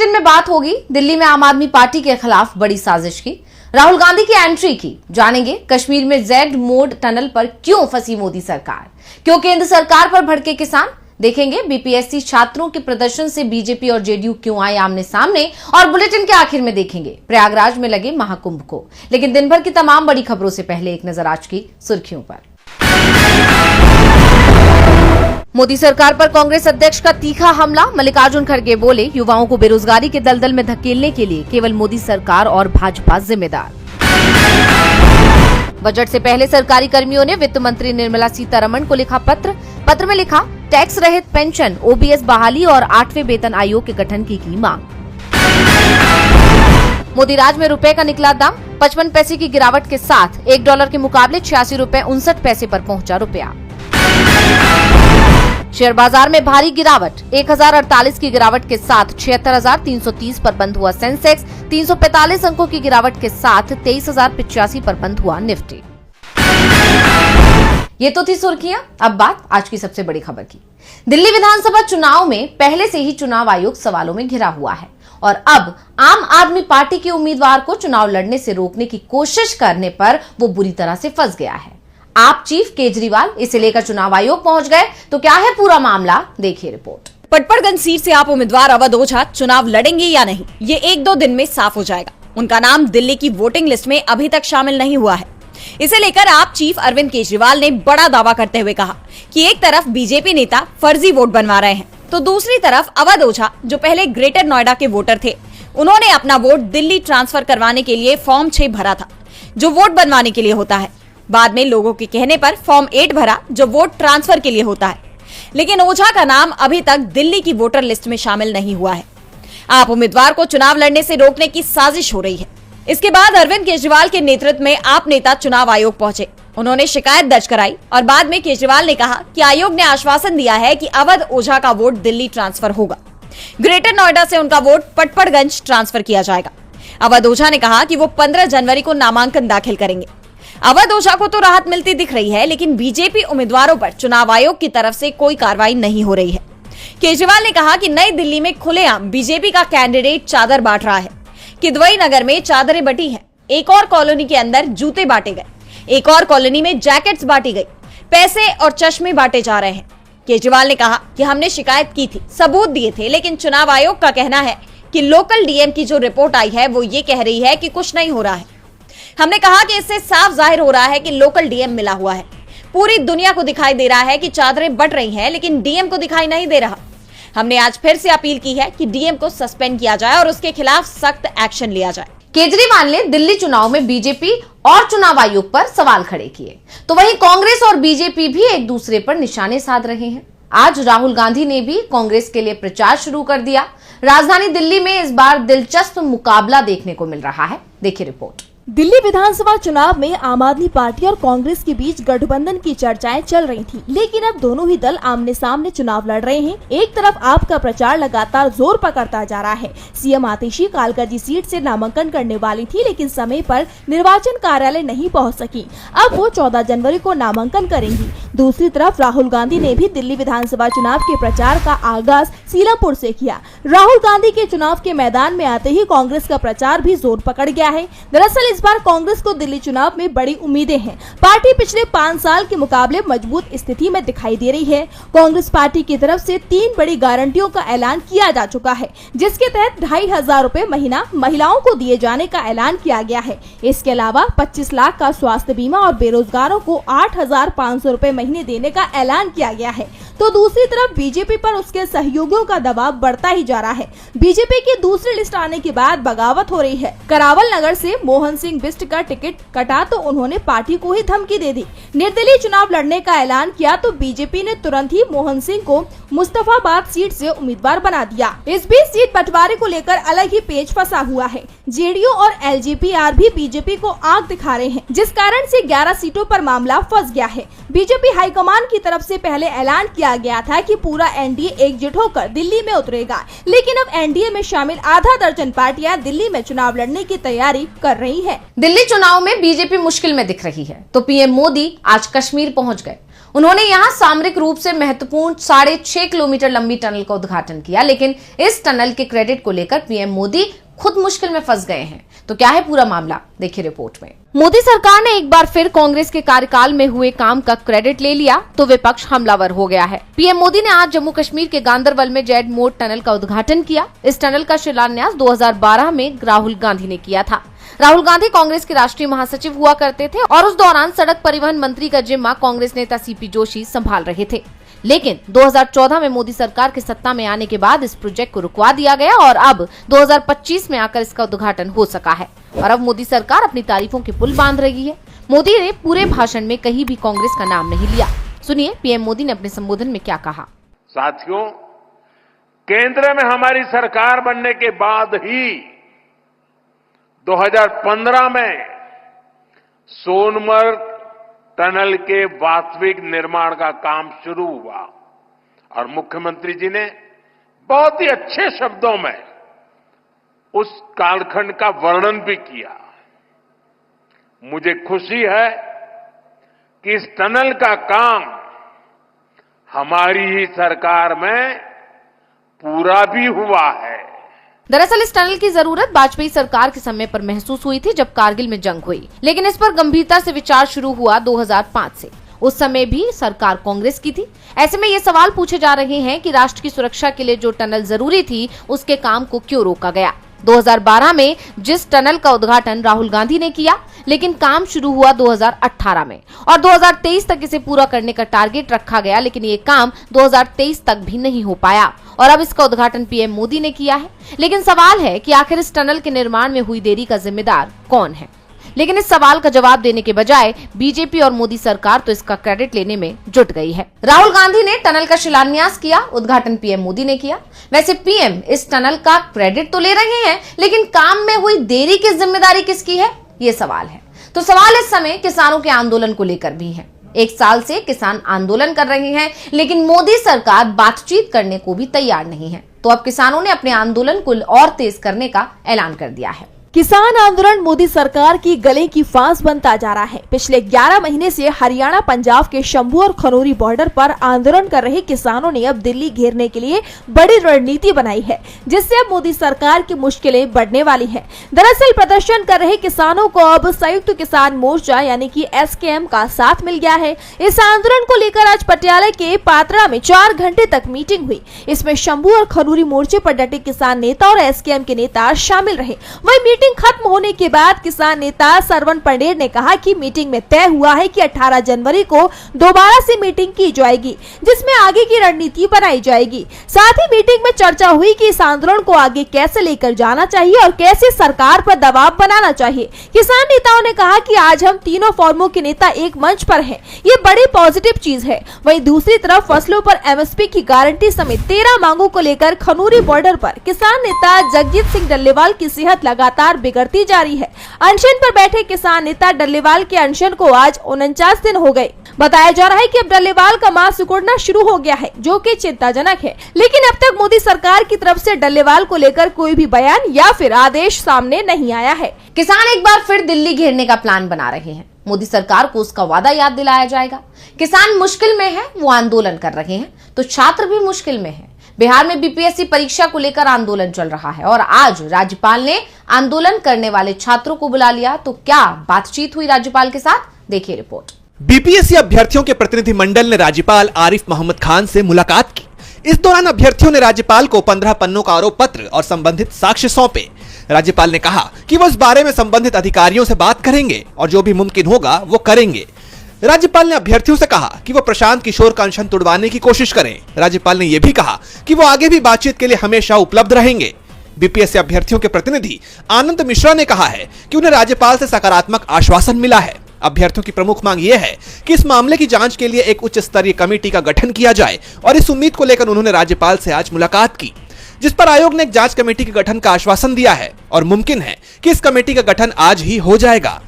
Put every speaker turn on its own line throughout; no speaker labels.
Bulletin में बात होगी दिल्ली में आम आदमी पार्टी के खिलाफ बड़ी साजिश की, राहुल गांधी की एंट्री की। जानेंगे कश्मीर में जेड मोड टनल पर क्यों फंसी मोदी सरकार, क्यों केंद्र सरकार पर भड़के किसान। देखेंगे बीपीएससी छात्रों के प्रदर्शन से बीजेपी और जेडीयू क्यों आए आमने सामने। और बुलेटिन के आखिर में देखेंगे प्रयागराज में लगे महाकुंभ को। लेकिन दिन भर की तमाम बड़ी खबरों से पहले एक नजर आज की सुर्खियों पर। मोदी सरकार पर कांग्रेस अध्यक्ष का तीखा हमला। मल्लिकार्जुन खड़गे बोले, युवाओं को बेरोजगारी के दलदल में धकेलने के लिए केवल मोदी सरकार और भाजपा जिम्मेदार। बजट से पहले सरकारी कर्मियों ने वित्त मंत्री निर्मला सीतारमण को लिखा पत्र में लिखा, टैक्स रहित पेंशन, ओबीएस बहाली और 8वें वेतन आयोग के गठन की मांग। मोदी राज में रुपए का निकला दाम, 55 पैसे की गिरावट के साथ $1 के मुकाबले 86 रुपए 59 पैसे पर पहुंचा रुपया। शेयर बाजार में भारी गिरावट, 1048 की गिरावट के साथ 76,330 पर बंद हुआ सेंसेक्स, 345 अंकों की गिरावट के साथ 23,085 पर बंद हुआ निफ्टी। ये तो थी सुर्खियां। अब बात आज की सबसे बड़ी खबर की। दिल्ली विधानसभा चुनाव में पहले से ही चुनाव आयोग सवालों में घिरा हुआ है और अब आम आदमी पार्टी के उम्मीदवार को चुनाव लड़ने से रोकने की कोशिश करने पर वो बुरी तरह से फंस गया है। आप चीफ केजरीवाल इसे लेकर चुनाव आयोग पहुंच गए, तो क्या है पूरा मामला, देखिए रिपोर्ट।
पटपड़गंज सीट से आप उम्मीदवार अवध ओझा चुनाव लड़ेंगे या नहीं, ये 1-2 दिन में साफ हो जाएगा। उनका नाम दिल्ली की वोटिंग लिस्ट में अभी तक शामिल नहीं हुआ है। इसे लेकर आप चीफ अरविंद केजरीवाल ने बड़ा दावा करते हुए कहा कि एक तरफ बीजेपी नेता फर्जी वोट बनवा रहे हैं, तो दूसरी तरफ अवध ओझा जो पहले ग्रेटर नोएडा के वोटर थे, उन्होंने अपना वोट दिल्ली ट्रांसफर करवाने के लिए फॉर्म 6 भरा था, जो वोट बनवाने के लिए होता है। बाद में लोगों के कहने पर फॉर्म 8 भरा, जो वोट ट्रांसफर के लिए होता है। लेकिन ओझा का नाम अभी तक दिल्ली की वोटर लिस्ट में शामिल नहीं हुआ है। आप उम्मीदवार को चुनाव लड़ने से रोकने की साजिश हो रही है। इसके बाद अरविंद केजरीवाल के नेतृत्व में आप नेता चुनाव आयोग पहुंचे। उन्होंने शिकायत दर्ज कराई और बाद में केजरीवाल ने कहा कि आयोग ने आश्वासन दिया है कि अवध ओझा का वोट दिल्ली ट्रांसफर होगा। ग्रेटर नोएडा से उनका वोट पटपड़गंज ट्रांसफर किया जाएगा। अवध ओझा ने कहा कि वो 15 जनवरी को नामांकन दाखिल करेंगे। अवध ओझा को तो राहत मिलती दिख रही है, लेकिन बीजेपी उम्मीदवारों पर चुनाव आयोग की तरफ से कोई कार्रवाई नहीं हो रही है। केजरीवाल ने कहा कि नई दिल्ली में खुलेआम बीजेपी का कैंडिडेट चादर बांट रहा है। किदवई नगर में चादरें बटी हैं, एक और कॉलोनी के अंदर जूते बांटे गए, एक और कॉलोनी में जैकेट्स बांटी गई, पैसे और चश्मे बांटे जा रहे हैं। केजरीवाल ने कहा कि हमने शिकायत की थी, सबूत दिए थे, लेकिन चुनाव आयोग का कहना है कि लोकल डीएम की जो रिपोर्ट आई है वो ये कह रही है कि कुछ नहीं हो रहा है। हमने कहा कि इससे साफ जाहिर हो रहा है कि लोकल डीएम मिला हुआ है। पूरी दुनिया को दिखाई दे रहा है कि चादरें बट रही हैं, लेकिन डीएम को दिखाई नहीं दे रहा। हमने आज फिर से अपील की है कि डीएम को सस्पेंड किया जाए और उसके खिलाफ सख्त एक्शन लिया जाए।
केजरीवाल ने दिल्ली चुनाव में बीजेपी और चुनाव आयोग पर सवाल खड़े किए, तो वहीं कांग्रेस और बीजेपी भी एक दूसरे पर निशाने साध रहे हैं। आज राहुल गांधी ने भी कांग्रेस के लिए प्रचार शुरू कर दिया। राजधानी दिल्ली में इस बार दिलचस्प मुकाबला देखने को मिल रहा है, देखिए रिपोर्ट।
दिल्ली विधानसभा चुनाव में आम आदमी पार्टी और कांग्रेस के बीच गठबंधन की चर्चाएं चल रही थी, लेकिन अब दोनों ही दल आमने सामने चुनाव लड़ रहे हैं। एक तरफ आप का प्रचार लगातार जोर पकड़ता जा रहा है। सीएम आतिशी कालकाजी सीट से नामांकन करने वाली थी, लेकिन समय पर निर्वाचन कार्यालय नहीं पहुंच सकी। अब वो 14 जनवरी को नामांकन करेंगी। दूसरी तरफ राहुल गांधी ने भी दिल्ली विधानसभा चुनाव के प्रचार का आगाज सीलापुर से किया। राहुल गांधी के चुनाव के मैदान में आते ही कांग्रेस का प्रचार भी जोर पकड़ गया है। दरअसल इस बार कांग्रेस को दिल्ली चुनाव में बड़ी उम्मीदें हैं। पार्टी पिछले 5 साल के मुकाबले मजबूत स्थिति में दिखाई दे रही है। कांग्रेस पार्टी की तरफ से 3 बड़ी गारंटियों का ऐलान किया जा चुका है, जिसके तहत 2,500 रुपए महीना महिलाओं को दिए जाने का ऐलान किया गया है। इसके अलावा 25 लाख का स्वास्थ्य बीमा और बेरोजगारों को 8,500 रुपए महीने देने का ऐलान किया गया है। तो दूसरी तरफ बीजेपी पर उसके सहयोगियों का दबाव बढ़ता ही जा रहा है। बीजेपी की दूसरी लिस्ट आने के बाद बगावत हो रही है। करावल नगर से मोहन सिंह बिष्ट का टिकट कटा तो उन्होंने पार्टी को ही धमकी दे दी। निर्दलीय चुनाव लड़ने का ऐलान किया तो बीजेपी ने तुरंत ही मोहन सिंह को मुस्तफाबाद सीट से उम्मीदवार बना दिया। इस बीच सीट बंटवारे को लेकर अलग ही पेच फंसा हुआ है। जेडीयू और एलजेपीआर भी बीजेपी को आंख दिखा रहे हैं, जिस कारण से 11 सीटों पर मामला फंस गया है। बीजेपी हाईकमान की तरफ से पहले ऐलान किया गया था कि पूरा एनडीए एकजुट होकर दिल्ली में उतरेगा, लेकिन अब एनडीए में शामिल आधा दर्जन पार्टियां दिल्ली में चुनाव लड़ने की तैयारी कर रही है।
दिल्ली चुनाव में बीजेपी मुश्किल में दिख रही है, तो पीएम मोदी आज कश्मीर पहुंच गए। उन्होंने यहां सामरिक रूप से महत्वपूर्ण 6.5 किलोमीटर लंबी टनल का उद्घाटन किया, लेकिन इस टनल के क्रेडिट को लेकर पीएम मोदी खुद मुश्किल में फंस गए हैं। तो क्या है पूरा मामला, देखिए रिपोर्ट में। मोदी सरकार ने एक बार फिर कांग्रेस के कार्यकाल में हुए काम का क्रेडिट ले लिया तो विपक्ष हमलावर हो गया है। पीएम मोदी ने आज जम्मू कश्मीर के गांदरबल में जेड मोड टनल का उद्घाटन किया। इस टनल का शिलान्यास 2012 में राहुल गांधी ने किया था। राहुल गांधी कांग्रेस के राष्ट्रीय महासचिव हुआ करते थे और उस दौरान सड़क परिवहन मंत्री का जिम्मा कांग्रेस नेता सीपी जोशी संभाल रहे थे। लेकिन 2014 में मोदी सरकार के सत्ता में आने के बाद इस प्रोजेक्ट को रुकवा दिया गया और अब 2025 में आकर इसका उद्घाटन हो सका है और अब मोदी सरकार अपनी तारीफों के पुल बांध रही है। मोदी ने पूरे भाषण में कहीं भी कांग्रेस का नाम नहीं लिया। सुनिए पीएम मोदी ने अपने संबोधन में क्या कहा।
साथियों, केंद्र में हमारी सरकार बनने के बाद ही 2015 में सोनमर्ग टनल के वास्तविक निर्माण का काम शुरू हुआ और मुख्यमंत्री जी ने बहुत ही अच्छे शब्दों में उस कालखंड का वर्णन भी किया। मुझे खुशी है कि इस टनल का काम हमारी ही सरकार में पूरा भी हुआ है।
दरअसल इस टनल की जरूरत वाजपेयी सरकार के समय पर महसूस हुई थी जब कारगिल में जंग हुई, लेकिन इस पर गंभीरता से विचार शुरू हुआ 2005 से। उस समय भी सरकार कांग्रेस की थी। ऐसे में ये सवाल पूछे जा रहे हैं कि राष्ट्र की सुरक्षा के लिए जो टनल जरूरी थी उसके काम को क्यों रोका गया। 2012 में जिस टनल का उद्घाटन राहुल गांधी ने किया, लेकिन काम शुरू हुआ 2018 में और 2023 तक इसे पूरा करने का टारगेट रखा गया, लेकिन ये काम 2023 तक भी नहीं हो पाया और अब इसका उद्घाटन पीएम मोदी ने किया है। लेकिन सवाल है कि आखिर इस टनल के निर्माण में हुई देरी का जिम्मेदार कौन है। लेकिन इस सवाल का जवाब देने के बजाय बीजेपी और मोदी सरकार तो इसका क्रेडिट लेने में जुट गई है। राहुल गांधी ने टनल का शिलान्यास किया, उद्घाटन पीएम मोदी ने किया। वैसे पीएम इस टनल का क्रेडिट तो ले रहे हैं, लेकिन काम में हुई देरी की जिम्मेदारी किसकी है, ये सवाल है। तो सवाल इस समय किसानों के आंदोलन को लेकर भी है। 1 साल से किसान आंदोलन कर रहे हैं, लेकिन मोदी सरकार बातचीत करने को भी तैयार नहीं है। तो अब किसानों ने अपने आंदोलन को और तेज करने का ऐलान कर दिया है।
किसान आंदोलन मोदी सरकार की गले की फांस बनता जा रहा है। पिछले 11 महीने से हरियाणा पंजाब के शंभू और खनौरी बॉर्डर पर आंदोलन कर रहे किसानों ने अब दिल्ली घेरने के लिए बड़ी रणनीति बनाई है, जिससे अब मोदी सरकार की मुश्किलें बढ़ने वाली हैं। दरअसल प्रदर्शन कर रहे किसानों को अब संयुक्त किसान मोर्चा यानी कि SKM का साथ मिल गया है। इस आंदोलन को लेकर आज पटियाला के पात्रा में 4 घंटे तक मीटिंग हुई। इसमें शंभू और खनौरी मोर्चे पर डटे किसान नेता और SKM के नेता शामिल रहे। वही मीटिंग खत्म होने के बाद किसान नेता सरवण पंडेर ने कहा कि मीटिंग में तय हुआ है कि 18 जनवरी को दोबारा से मीटिंग की जाएगी, जिसमें आगे की रणनीति बनाई जाएगी। साथ ही मीटिंग में चर्चा हुई कि इस आंदोलन को आगे कैसे लेकर जाना चाहिए और कैसे सरकार पर दबाव बनाना चाहिए। किसान नेताओं ने कहा कि आज हम तीनों फॉर्मों के नेता एक मंच पर हैं, ये बड़ी पॉजिटिव चीज है। वहीं दूसरी तरफ फसलों पर MSP की गारंटी समेत 13 मांगों को लेकर खनौरी बॉर्डर पर किसान नेता जगजीत सिंह डल्लेवाल की सेहत लगातार बिगड़ती जा रही है। अनशन पर बैठे किसान नेता डल्लेवाल के अनशन को आज 49 दिन हो गए। बताया जा रहा है कि अब डल्लेवाल का मांस सिकुड़ना शुरू हो गया है, जो कि चिंताजनक है। लेकिन अब तक मोदी सरकार की तरफ से डल्लेवाल को लेकर कोई भी बयान या फिर आदेश सामने नहीं आया है।
किसान एक बार फिर दिल्ली घेरने का प्लान बना रहे हैं। मोदी सरकार को उसका वादा याद दिलाया जाएगा। किसान मुश्किल में है, वो आंदोलन कर रहे हैं, तो छात्र भी मुश्किल में है। बिहार में BPSC परीक्षा को लेकर आंदोलन चल रहा है और आज राज्यपाल ने आंदोलन करने वाले छात्रों को बुला लिया। तो क्या बातचीत हुई राज्यपाल के साथ, देखिए रिपोर्ट।
BPSC अभ्यर्थियों के प्रतिनिधि मंडल ने राज्यपाल आरिफ मोहम्मद खान से मुलाकात की। इस दौरान अभ्यर्थियों ने राज्यपाल को 15 पन्नों का आरोप पत्र और संबंधित साक्ष्य सौंपे। राज्यपाल ने कहा कि वो इस बारे में संबंधित अधिकारियों से बात करेंगे और जो भी मुमकिन होगा वो करेंगे। राज्यपाल ने अभ्यर्थियों से कहा कि वो प्रशांत किशोर का अनशन तुड़वाने की कोशिश करें। राज्यपाल ने यह भी कहा कि वो आगे भी बातचीत के लिए हमेशा उपलब्ध रहेंगे। BPSC अभ्यर्थियों के प्रतिनिधि आनंद मिश्रा ने कहा है कि उन्हें राज्यपाल से सकारात्मक आश्वासन मिला है। अभ्यर्थियों की प्रमुख मांग यह है कि इस मामले की जांच के लिए एक उच्च स्तरीय कमेटी का गठन किया जाए और इस उम्मीद को लेकर उन्होंने राज्यपाल से आज मुलाकात की, जिस पर आयोग ने एक जांच कमेटी के गठन का आश्वासन दिया है और मुमकिन है कि इस कमेटी का गठन आज ही हो जाएगा।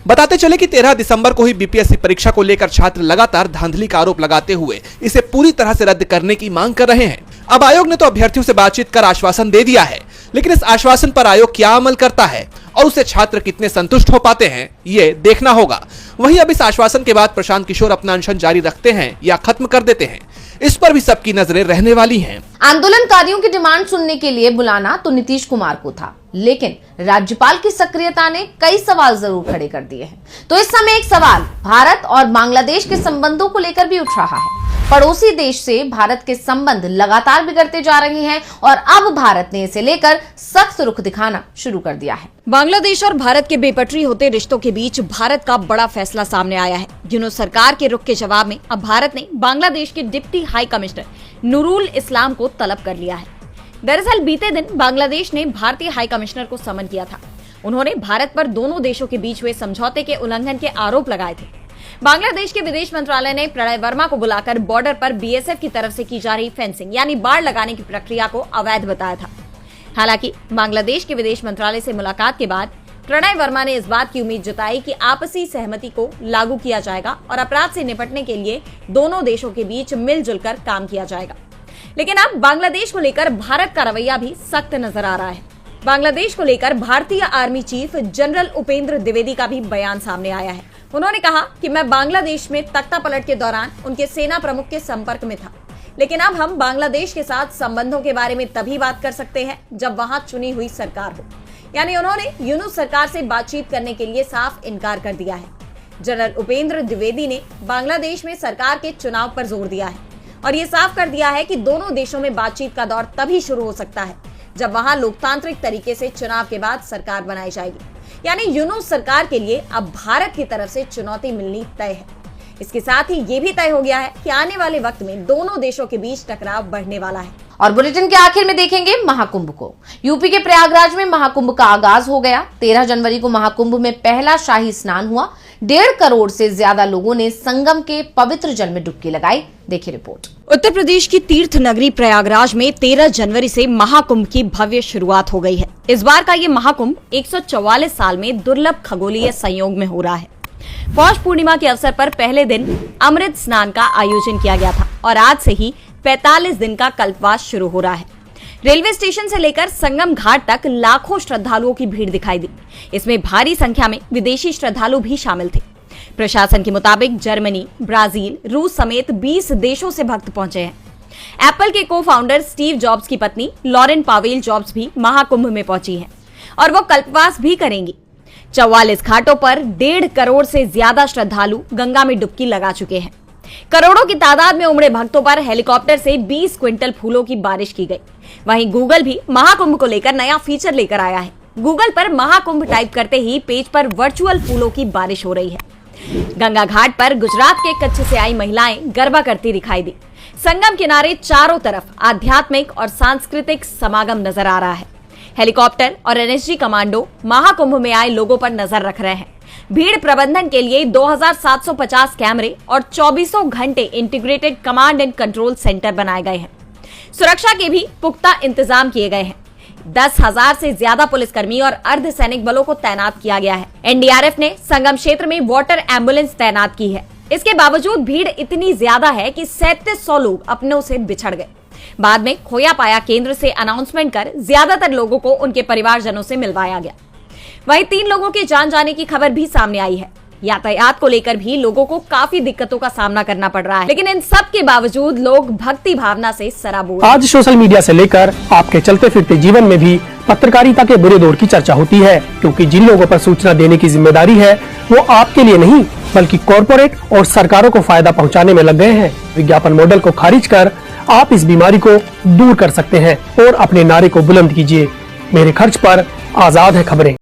बताते चले कि 13 दिसंबर को ही BPSC परीक्षा को लेकर छात्र लगातार धांधली का आरोप लगाते हुए इसे पूरी तरह से रद्द करने की मांग कर रहे हैं। अब आयोग ने तो अभ्यर्थियों से बातचीत कर आश्वासन दे दिया है, लेकिन इस आश्वासन पर आयोग क्या अमल करता है और उसे छात्र कितने संतुष्ट हो पाते हैं, ये देखना होगा। वहीं अब इस आश्वासन के बाद प्रशांत किशोर अपना अनशन जारी रखते हैं या खत्म कर देते हैं, इस पर भी सबकी नजरें रहने वाली हैं।
आंदोलनकारियों की डिमांड सुनने के लिए बुलाना तो नीतीश कुमार को था, लेकिन राज्यपाल की सक्रियता ने कई सवाल जरूर खड़े कर दिए हैं। तो इस समय एक सवाल भारत और बांग्लादेश के संबंधों को लेकर भी उठ रहा है। पड़ोसी देश से भारत के संबंध लगातार बिगड़ते जा रहे हैं और अब भारत ने इसे लेकर सख्त रुख दिखाना शुरू कर दिया है।
बांग्लादेश और भारत के बेपटरी होते रिश्तों के बीच भारत का बड़ा फैसला सामने आया है। यूनुस सरकार के रुख के जवाब में अब भारत ने बांग्लादेश के डिप्टी हाई कमिश्नर नूरुल इस्लाम को तलब कर लिया है। दरअसल बीते दिन बांग्लादेश ने भारतीय हाई कमिश्नर को समन किया था। उन्होंने भारत पर दोनों देशों के बीच हुए समझौते के उल्लंघन के आरोप लगाए थे। बांग्लादेश के विदेश मंत्रालय ने प्रणय वर्मा को बुलाकर बॉर्डर पर बीएसएफ की तरफ से की जा रही फेंसिंग यानी बाड़ लगाने की प्रक्रिया को अवैध बताया था। हालांकि बांग्लादेश के विदेश मंत्रालय से मुलाकात के बाद प्रणय वर्मा ने इस बात की उम्मीद जताई कि आपसी सहमति को लागू किया जाएगा और अपराध से निपटने के लिए दोनों देशों के बीच मिलजुल कर काम किया जाएगा। लेकिन अब बांग्लादेश को लेकर भारत का रवैया भी सख्त नजर आ रहा है। बांग्लादेश को लेकर भारतीय army chief general Upendra Dwivedi का भी बयान सामने आया है। उन्होंने कहा कि मैं बांग्लादेश में तख्ता पलट के दौरान उनके सेना प्रमुख के संपर्क में था, लेकिन अब हम बांग्लादेश के साथ संबंधों के बारे में तभी बात कर सकते हैं जब वहां चुनी हुई सरकार हो। यानी उन्होंने यूनुस सरकार से बातचीत करने के लिए साफ इनकार कर दिया है। जनरल उपेंद्र द्विवेदी ने बांग्लादेश में सरकार के चुनाव पर जोर दिया है और ये साफ कर दिया है कि दोनों देशों में बातचीत का दौर तभी शुरू हो सकता है जब वहां लोकतांत्रिक तरीके से चुनाव के बाद सरकार बनाई जाएगी। यानी यूनुस सरकार के लिए अब भारत की तरफ से चुनौती मिलनी तय है। इसके साथ ही ये भी तय हो गया है कि आने वाले वक्त में दोनों देशों के बीच टकराव बढ़ने वाला है।
और बुलेटिन के आखिर में देखेंगे महाकुंभ को। यूपी के प्रयागराज में महाकुंभ का आगाज हो गया। 13 जनवरी को महाकुंभ में पहला शाही स्नान हुआ। 1.5 करोड़ से ज्यादा लोगों ने संगम के पवित्र जल में डुबकी लगाई। देखिए रिपोर्ट।
उत्तर प्रदेश की तीर्थ नगरी प्रयागराज में 13 जनवरी से महाकुंभ की भव्य शुरुआत हो गई है। इस बार का ये महाकुंभ 144 साल में दुर्लभ खगोलीय संयोग में हो रहा है। पौष पूर्णिमा के अवसर पर पहले दिन अमृत स्नान का आयोजन किया गया था और आज से ही 45 दिन का कल्पवास शुरू हो रहा है। रेलवे स्टेशन से लेकर संगम घाट तक लाखों श्रद्धालुओं की भीड़ दिखाई दी। इसमें भारी संख्या में विदेशी श्रद्धालु भी शामिल थे। प्रशासन के मुताबिक जर्मनी, ब्राजील, रूस समेत 20 देशों से भक्त पहुंचे हैं। एप्पल के को फाउंडर स्टीव जॉब्स की पत्नी लॉरेन पावेल जॉब्स भी महाकुंभ में पहुंची हैं और वो कल्पवास भी करेंगी। 44 घाटों पर 1.5 करोड़ से ज्यादा श्रद्धालु गंगा में डुबकी लगा चुके हैं। करोड़ों की तादाद में उमड़े भक्तों पर हेलीकॉप्टर से 20 क्विंटल फूलों की बारिश की गई। वहीं गूगल भी महाकुंभ को लेकर नया फीचर लेकर आया है। गूगल पर महाकुंभ टाइप करते ही पेज पर वर्चुअल फूलों की बारिश हो रही है। गंगा घाट पर गुजरात के कच्छ से आई महिलाएं गरबा करती दिखाई दी। संगम किनारे चारों तरफ आध्यात्मिक और सांस्कृतिक समागम नजर आ रहा है। हेलीकॉप्टर और एनएसजी कमांडो महाकुंभ में आए लोगों पर नजर रख रहे हैं। भीड़ प्रबंधन के लिए 2750 कैमरे और 24 घंटे integrated command and control centre बनाए गए हैं। सुरक्षा के भी पुख्ता इंतजाम किए गए हैं। 10,000 से ज्यादा पुलिसकर्मी और अर्धसैनिक बलों को तैनात किया गया है। एनडीआरएफ ने संगम क्षेत्र में वाटर एम्बुलेंस तैनात की है। इसके बावजूद भीड़ इतनी ज्यादा है कि 3700 लोग अपनों से बिछड़ गए। बाद में खोया पाया केंद्र से अनाउंसमेंट कर ज्यादातर लोगों को उनके परिवारजनों से मिलवाया गया। वहीं 3 लोगों के जान जाने की खबर भी सामने आई है। यातायात को लेकर भी लोगों को काफी दिक्कतों का सामना करना पड़ रहा है, लेकिन इन सब के बावजूद लोग भक्ति भावना से सराबोर।
आज सोशल मीडिया से लेकर आपके चलते फिरते जीवन में भी पत्रकारिता के बुरे दौर की चर्चा होती है, क्योंकि जिन लोगों पर सूचना देने की जिम्मेदारी है वो आपके लिए नहीं बल्कि कॉर्पोरेट और सरकारों को फायदा पहुंचाने में लग गए हैं। विज्ञापन मॉडल को खारिज कर आप इस बीमारी को दूर कर सकते हैं और अपने नारे को बुलंद कीजिए। मेरे खर्च पर आजाद है खबरें।